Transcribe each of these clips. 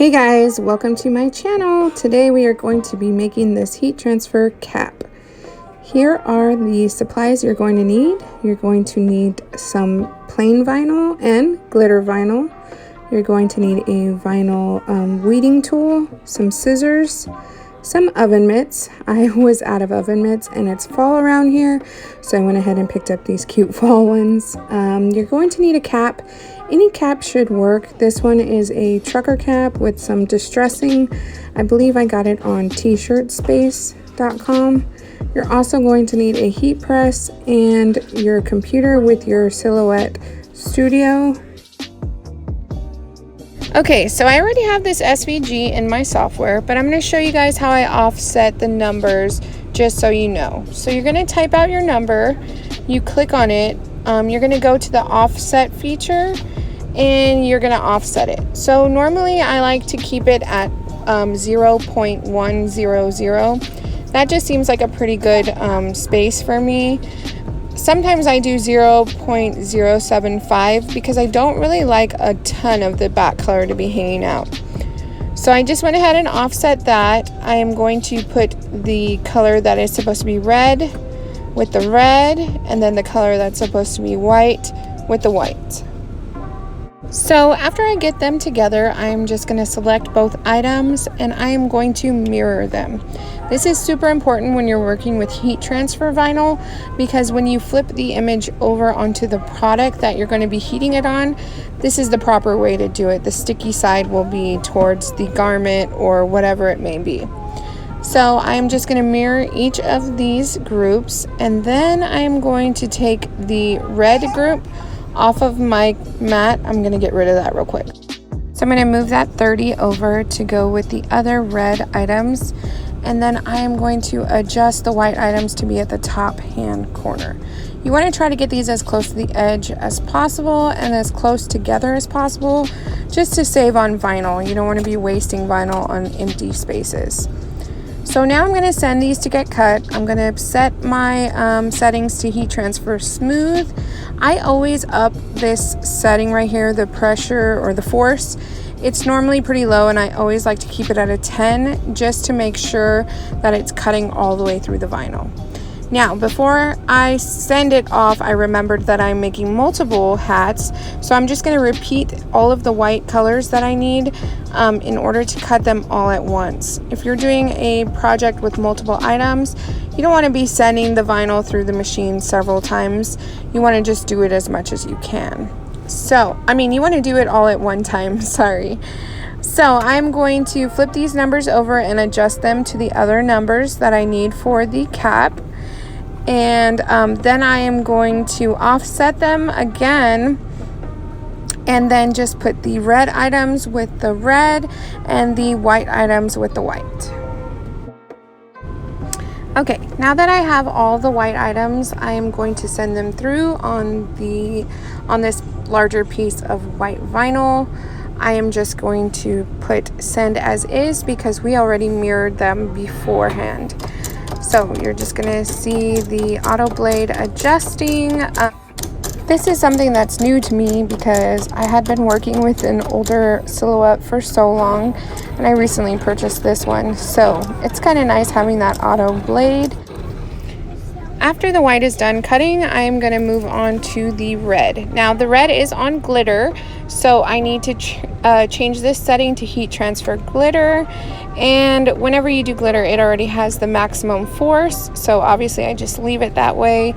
Hey guys, welcome to my channel. Today we are going to be making this heat transfer cap. Here are the supplies you're going to need. You're going to need some plain vinyl and glitter vinyl. You're going to need a vinyl weeding tool, some scissors, some oven mitts. I was out of oven mitts and it's fall around here, so I went ahead and picked up these cute fall ones. You're going to need a cap. Any cap should work. This one is a trucker cap with some distressing. I believe I got it on tshirtspace.com. You're also going to need a heat press and your computer with your Silhouette Studio. Okay, so I already have this SVG in my software, but I'm going to show you guys how I offset the numbers just so you know. So you're going to type out your number, you click on it, you're going to go to the offset feature and you're going to offset it. So normally I like to keep it at 0.100. That just seems like a pretty good space for me. Sometimes I do 0.075 because I don't really like a ton of the back color to be hanging out. So I just went ahead and offset that. I am going to put the color that is supposed to be red with the red, and then the color that's supposed to be white with the white. So after I get them together, I'm just going to select both items and I am going to mirror them. This is super important when you're working with heat transfer vinyl, because when you flip the image over onto the product that you're going to be heating it on, this is the proper way to do it. The sticky side will be towards the garment or whatever it may be. So I'm just going to mirror each of these groups, and then I'm going to take the red group off of my mat. I'm going to get rid of that real quick. So I'm going to move that 30 over to go with the other red items, and then I am going to adjust the white items to be at the top hand corner. You want to try to get these as close to the edge as possible and as close together as possible, just to save on vinyl. You don't want to be wasting vinyl on empty spaces. So now I'm going to send these to get cut. I'm going to set my settings to heat transfer smooth. I always up this setting right here, the pressure or the force. It's normally pretty low, and I always like to keep it at a 10 just to make sure that it's cutting all the way through the vinyl. Now, before I send it off, I remembered that I'm making multiple hats, so I'm just going to repeat all of the white colors that I need in order to cut them all at once. If you're doing a project with multiple items, you don't want to be sending the vinyl through the machine several times. You want to just do it as much as you can. You want to do it all at one time, sorry. So I'm going to flip these numbers over and adjust them to the other numbers that I need for the cap. And then I am going to offset them again, and then just put the red items with the red and the white items with the white. Okay, now that I have all the white items, I am going to send them through on this larger piece of white vinyl. I am just going to put send as is because we already mirrored them beforehand. So you're just going to see the auto blade adjusting. This is something that's new to me because I had been working with an older Silhouette for so long, and I recently purchased this one. So it's kind of nice having that auto blade. After the white is done cutting, I am going to move on to the red. Now the red is on glitter, so I need to change this setting to heat transfer glitter. And whenever you do glitter, it already has the maximum force, so obviously I just leave it that way.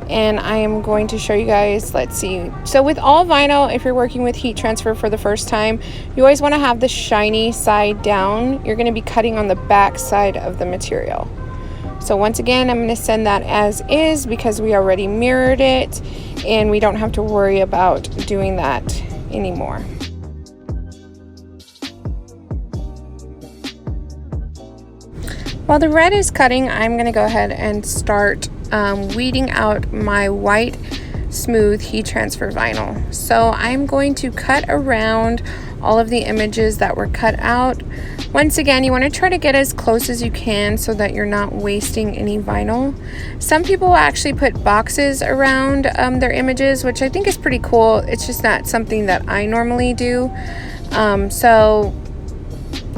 And I am going to show you guys, let's see. So with all vinyl, if you're working with heat transfer for the first time, you always want to have the shiny side down. You're going to be cutting on the back side of the material. So once again, I'm going to send that as is because we already mirrored it and we don't have to worry about doing that anymore. While the red is cutting, I'm going to go ahead and start weeding out my white smooth heat transfer vinyl. So I'm going to cut around all of the images that were cut out. Once again, you want to try to get as close as you can so that you're not wasting any vinyl. Some people actually put boxes around their images, which I think is pretty cool. It's just not something that I normally do. So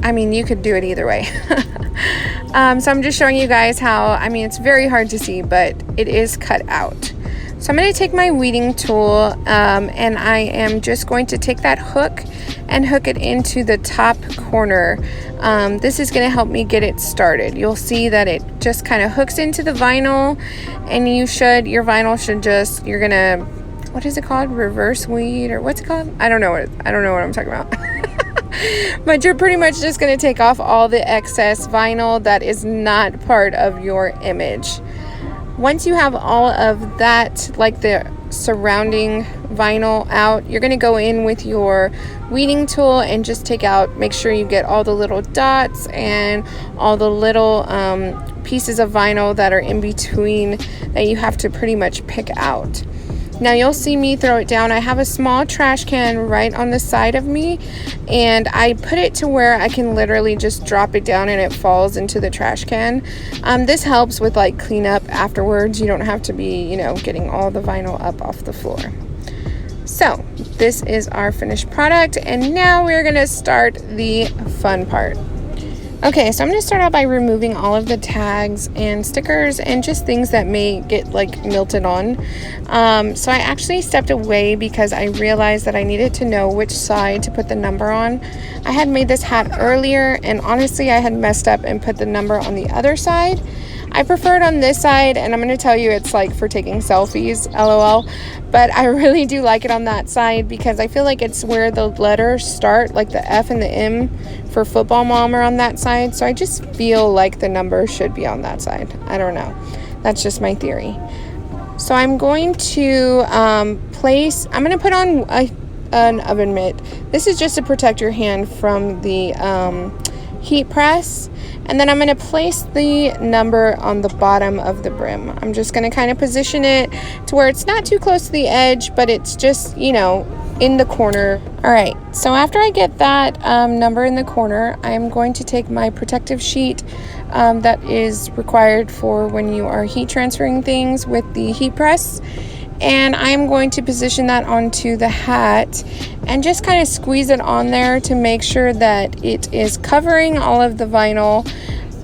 I mean, you could do it either way. So I'm just showing you guys how, I mean, it's very hard to see, but it is cut out. So I'm going to take my weeding tool and I am just going to take that hook and hook it into the top corner. This is going to help me get it started. You'll see that it just kind of hooks into the vinyl, and your vinyl should just, you're going to, what is it called? Reverse weed, or what's it called? I don't know what I'm talking about. But you're pretty much just going to take off all the excess vinyl that is not part of your image. Once you have all of that, like the surrounding vinyl out, you're going to go in with your weeding tool and just take out, make sure you get all the little dots and all the little pieces of vinyl that are in between that you have to pretty much pick out. Now you'll see me throw it down. I have a small trash can right on the side of me, and I put it to where I can literally just drop it down and it falls into the trash can. This helps with like cleanup afterwards. You don't have to be, you know, getting all the vinyl up off the floor. So this is our finished product, and now we're gonna start the fun part. Okay, so I'm going to start out by removing all of the tags and stickers and just things that may get like melted on. So I actually stepped away because I realized that I needed to know which side to put the number on. I had made this hat earlier, and honestly I had messed up and put the number on the other side. I prefer it on this side, and I'm going to tell you it's like for taking selfies, LOL. But I really do like it on that side because I feel like it's where the letters start, like the F and the M for football mom are on that side. So I just feel like the number should be on that side. I don't know. That's just my theory. So I'm going to I'm going to put on an oven mitt. This is just to protect your hand from the heat press. And then I'm going to place the number on the bottom of the brim. I'm just going to kind of position it to where it's not too close to the edge, but it's just, you know, in the corner. All right, so after I get that number in the corner, I'm going to take my protective sheet that is required for when you are heat transferring things with the heat press. And I'm going to position that onto the hat and just kind of squeeze it on there to make sure that it is covering all of the vinyl,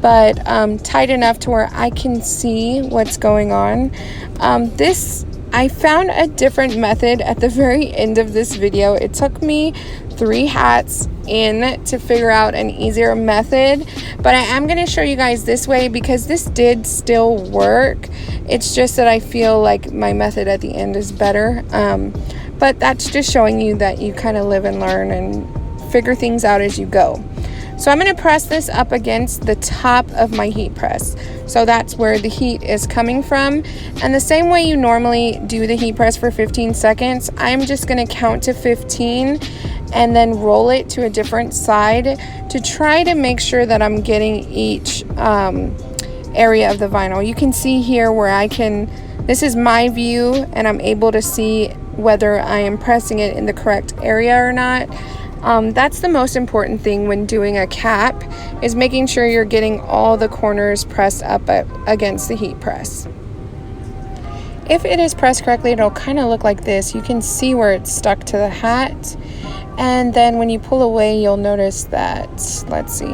but tight enough to where I can see what's going on. I found a different method at the very end of this video. It took me 3 hats in to figure out an easier method, but I am going to show you guys this way because this did still work. It's just that I feel like my method at the end is better, but that's just showing you that you kind of live and learn and figure things out as you go. So I'm going to press this up against the top of my heat press. So that's where the heat is coming from. And the same way you normally do the heat press for 15 seconds, I'm just going to count to 15 and then roll it to a different side to try to make sure that I'm getting each area of the vinyl. You can see here where this is my view, and I'm able to see whether I am pressing it in the correct area or not. That's the most important thing when doing a cap, is making sure you're getting all the corners pressed up against the heat press. If it is pressed correctly, it'll kind of look like this. You can see where it's stuck to the hat, and then when you pull away, you'll notice that, let's see,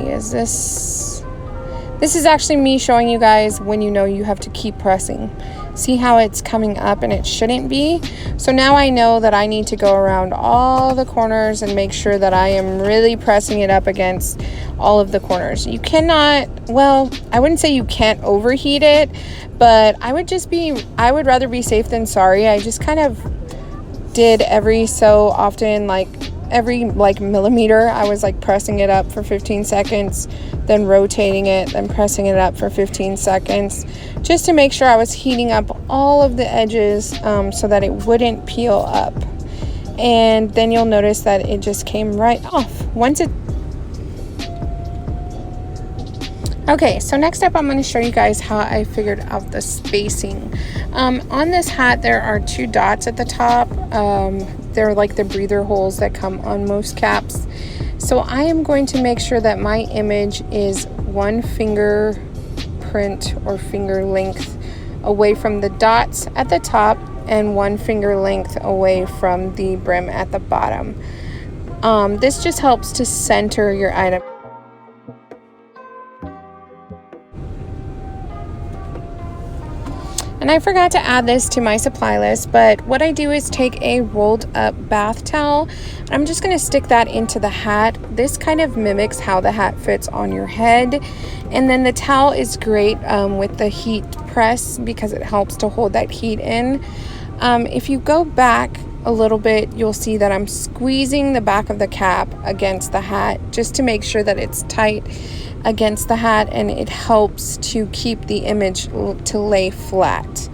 this is actually me showing you guys when you know you have to keep pressing. See how it's coming up and it shouldn't be? So now I know that I need to go around all the corners and make sure that I am really pressing it up against all of the corners. You cannot, well, I wouldn't say you can't overheat it, but I would rather be safe than sorry. I just kind of did every so often, like every millimeter, I was like pressing it up for 15 seconds, then rotating it, then pressing it up for 15 seconds, just to make sure I was heating up all of the edges so that it wouldn't peel up. And then you'll notice that it just came right off. Okay, so next up I'm going to show you guys how I figured out the spacing. On this hat there are 2 dots at the top. They're like the breather holes that come on most caps. So I am going to make sure that my image is 1 fingerprint or finger length away from the dots at the top and 1 finger length away from the brim at the bottom. This just helps to center your item. And I forgot to add this to my supply list, but what I do is take a rolled up bath towel. I'm just going to stick that into the hat. This kind of mimics how the hat fits on your head. And then the towel is great with the heat press because it helps to hold that heat in. If you go back a little bit, you'll see that I'm squeezing the back of the cap against the hat just to make sure that it's tight against the hat, and it helps to keep the image to lay flat.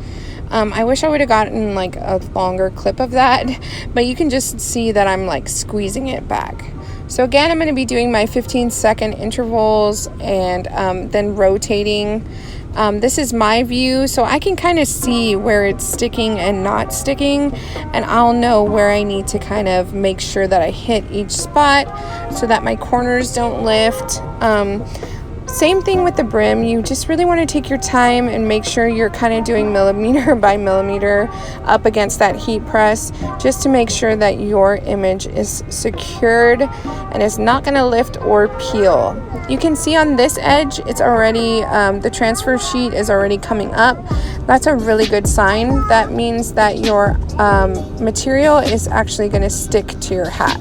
I wish I would have gotten like a longer clip of that, but you can just see that I'm like squeezing it back. So again, I'm going to be doing my 15-second intervals and then rotating. This is my view, so I can kind of see where it's sticking and not sticking, and I'll know where I need to kind of make sure that I hit each spot so that my corners don't lift. Same thing with the brim. You just really want to take your time and make sure you're kind of doing millimeter by millimeter up against that heat press, just to make sure that your image is secured and is not going to lift or peel. You can see on this edge, it's already, the transfer sheet is already coming up. That's a really good sign. That means that your material is actually going to stick to your hat.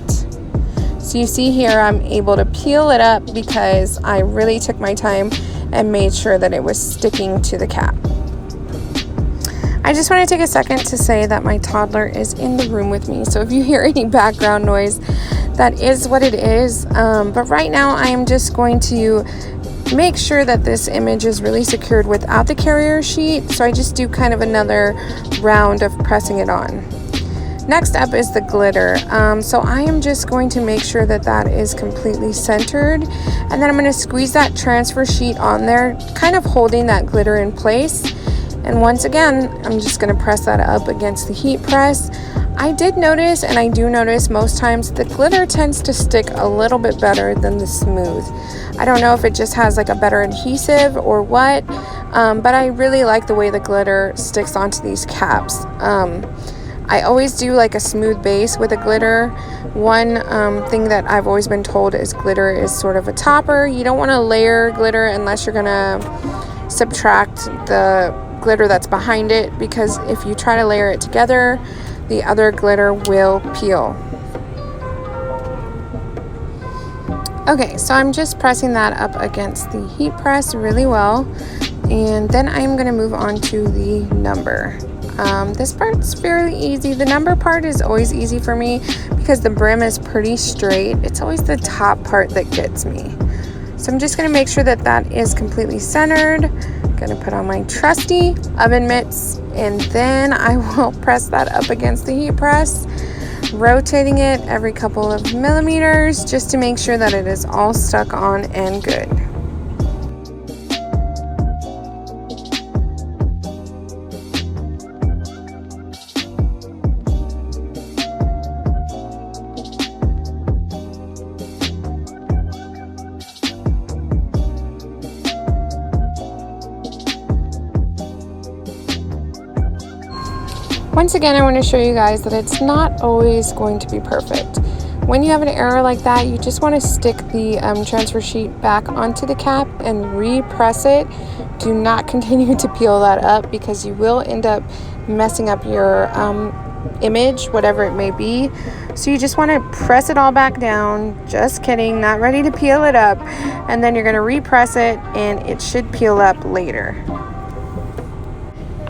So you see here, I'm able to peel it up because I really took my time and made sure that it was sticking to the cap. I just want to take a second to say that my toddler is in the room with me. So if you hear any background noise, that is what it is. But right now I am just going to make sure that this image is really secured without the carrier sheet. So I just do kind of another round of pressing it on. Next up is the glitter. So I am just going to make sure that that is completely centered, and then I'm going to squeeze that transfer sheet on there, kind of holding that glitter in place. And once again, I'm just going to press that up against the heat press. I did notice, and I do notice most times, the glitter tends to stick a little bit better than the smooth. I don't know if it just has like a better adhesive or what, but I really like the way the glitter sticks onto these caps. I always do like a smooth base with a glitter. One thing that I've always been told is glitter is sort of a topper. You don't want to layer glitter unless you're gonna subtract the glitter that's behind it, because if you try to layer it together, the other glitter will peel. Okay, so I'm just pressing that up against the heat press really well, and then I'm gonna move on to the number. This part's fairly easy. The number part is always easy for me because the brim is pretty straight. It's always the top part that gets me. So I'm just going to make sure that that is completely centered. I'm going to put on my trusty oven mitts, and then I will press that up against the heat press, rotating it every couple of millimeters just to make sure that it is all stuck on and good. Once again, I want to show you guys that it's not always going to be perfect. When you have an error like that, you just want to stick the transfer sheet back onto the cap and repress it. Do not continue to peel that up because you will end up messing up your image, whatever it may be. So you just want to press it all back down. Just kidding, not ready to peel it up. And then you're going to repress it and it should peel up later.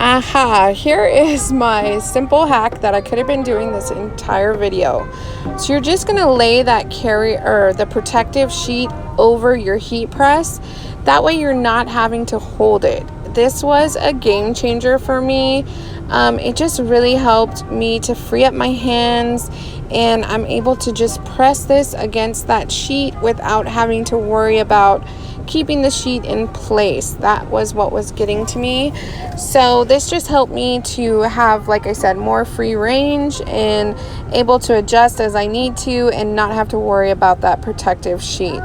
Aha, here is my simple hack that I could have been doing this entire video. So you're just gonna lay that the protective sheet over your heat press. That way you're not having to hold it. This was a game changer for me. It just really helped me to free up my hands, and I'm able to just press this against that sheet without having to worry about keeping the sheet in place. That was what was getting to me. So this just helped me to have, like I said, more free range and able to adjust as I need to and not have to worry about that protective sheet.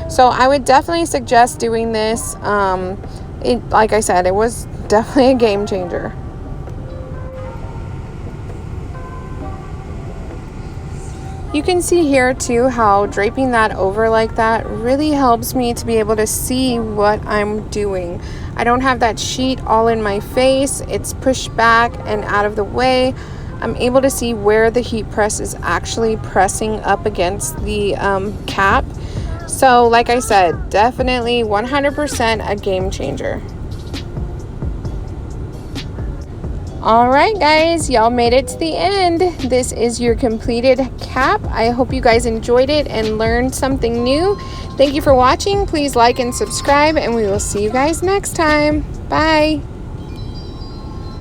So I would definitely suggest doing this. Like I said, it was definitely a game changer. You can see here too how draping that over like that really helps me to be able to see what I'm doing. I don't have that sheet all in my face. It's pushed back and out of the way. I'm able to see where the heat press is actually pressing up against the cap. So like I said, definitely 100% a game changer. Alright guys, y'all made it to the end. This is your completed cap. I hope you guys enjoyed it and learned something new. Thank you for watching. Please like and subscribe, and we will see you guys next time. Bye.